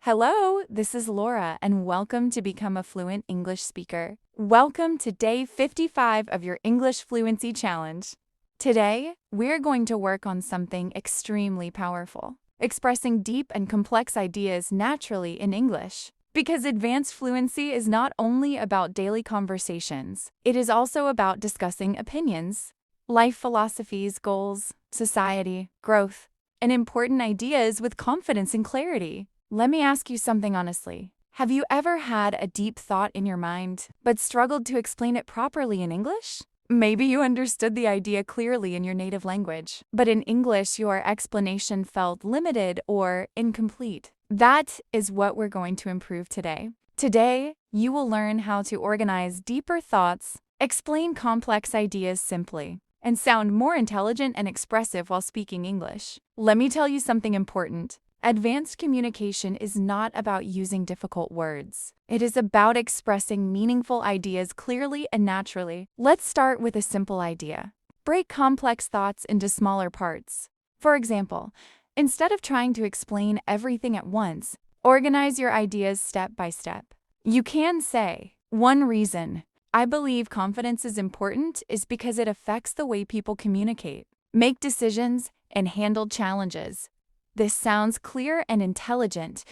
Hello, this is Laura, and welcome to Become a Fluent English Speaker. Welcome to day 55 of your English Fluency Challenge. Today, we're going to work on something extremely powerful, expressing deep and complex ideas naturally in English. Because advanced fluency is not only about daily conversations, it is also about discussing opinions, life philosophies, goals, society, growth, and important ideas with confidence and clarity. Let me ask you something honestly. Have you ever had a deep thought in your mind, but struggled to explain it properly in English? Maybe you understood the idea clearly in your native language, but in English your explanation felt limited or incomplete. That is what we're going to improve today. Today, you will learn how to organize deeper thoughts, explain complex ideas simply, and sound more intelligent and expressive while speaking English. Let me tell you something important. Advanced communication is not about using difficult words. It is about expressing meaningful ideas clearly and naturally. Let's start with a simple idea. Break complex thoughts into smaller parts. For example, instead of trying to explain everything at once, organize your ideas step by step. You can say, one reason I believe confidence is important is because it affects the way people communicate, make decisions, and handle challenges. This sounds clear and intelligent.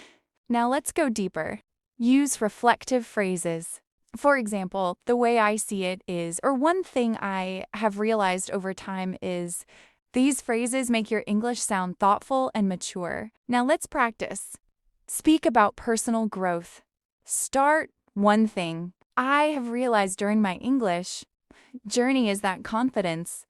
Now let's go deeper. Use reflective phrases. For example, the way I see it is, or one thing I have realized over time is, these phrases make your English sound thoughtful and mature. Now let's practice. Speak about personal growth. Start one thing. I have realized during my English journey is that confidence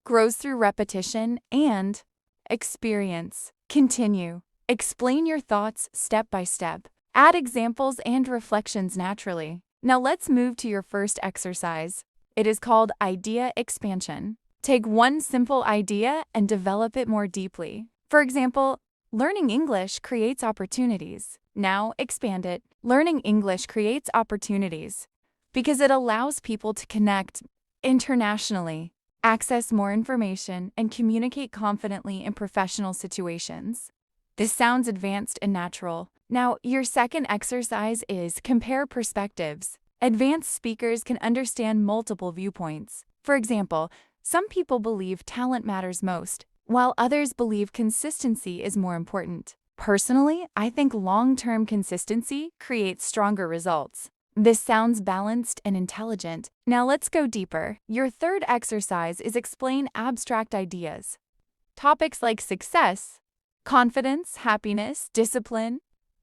grows through repetition and experience. Continue. Explain your thoughts step by step. Add examples and reflections naturally. Now let's move to your first exercise. It is called idea expansion. Take one simple idea and develop it more deeply. For example, learning English creates opportunities. Now expand it. Learning English creates opportunities because it allows people to connect internationally, access more information, and communicate confidently in professional situations. This sounds advanced and natural. Now, your second exercise is compare perspectives. Advanced speakers can understand multiple viewpoints. For example, some people believe talent matters most, while others believe consistency is more important. Personally, I think long-term consistency creates stronger results. This sounds balanced and intelligent. Now let's go deeper. Your third exercise is explain abstract ideas. Topics like success, confidence, happiness, discipline,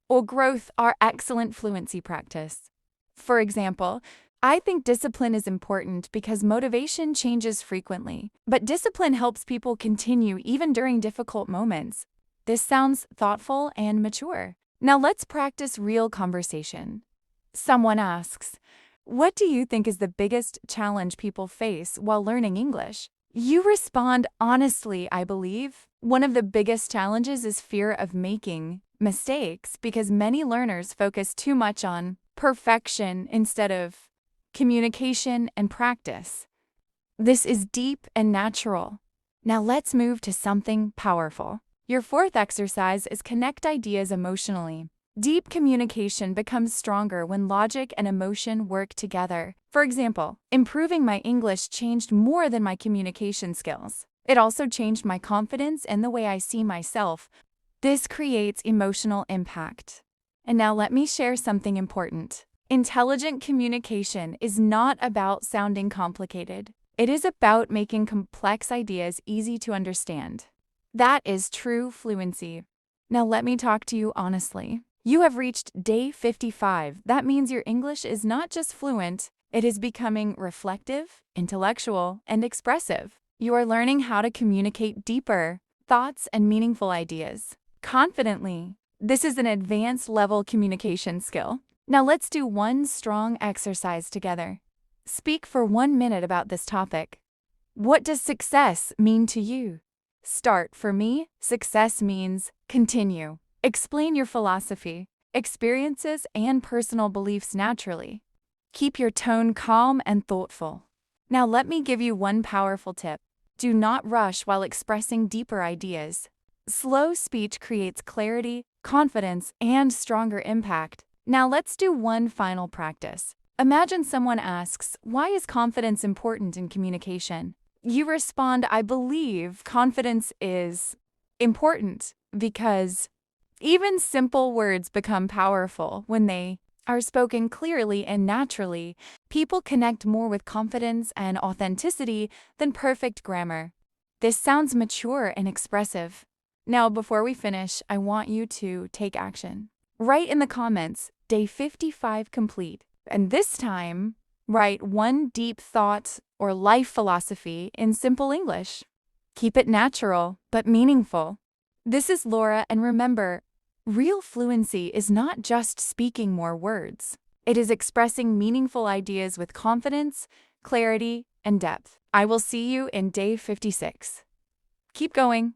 or growth are excellent fluency practice. For example, I think discipline is important because motivation changes frequently, but discipline helps people continue even during difficult moments. This sounds thoughtful and mature. Now let's practice real conversation. Someone asks, what do you think is the biggest challenge people face while learning English? You respond honestly, I believe. One of the biggest challenges is fear of making mistakes because many learners focus too much on perfection instead of communication and practice. This is deep and natural. Now let's move to something powerful. Your fourth exercise is connect ideas emotionally. Deep communication becomes stronger when logic and emotion work together. For example, improving my English changed more than my communication skills. It also changed my confidence and the way I see myself. This creates emotional impact. And now let me share something important. Intelligent communication is not about sounding complicated. It is about making complex ideas easy to understand. That is true fluency. Now let me talk to you honestly. You have reached day 55. That means your English is not just fluent, it is becoming reflective, intellectual, and expressive. You are learning how to communicate deeper thoughts and meaningful ideas confidently. This is an advanced level communication skill. Now let's do one strong exercise together. Speak for 1 minute about this topic. What does success mean to you? Start. For me, success means continue. Explain your philosophy, experiences, and personal beliefs naturally. Keep your tone calm and thoughtful. Now let me give you one powerful tip. Do not rush while expressing deeper ideas. Slow speech creates clarity, confidence, and stronger impact. Now let's do one final practice. Imagine someone asks, "Why is confidence important in communication?" You respond, "I believe confidence is important because even simple words become powerful when they are spoken clearly and naturally. People connect more with confidence and authenticity than perfect grammar." This sounds mature and expressive. Now, before we finish, I want you to take action. Write in the comments, "Day 55 complete." And this time, write one deep thought or life philosophy in simple English. Keep it natural, but meaningful. This is Laura, and remember, real fluency is not just speaking more words. It is expressing meaningful ideas with confidence, clarity, and depth. I will see you in day 56. Keep going.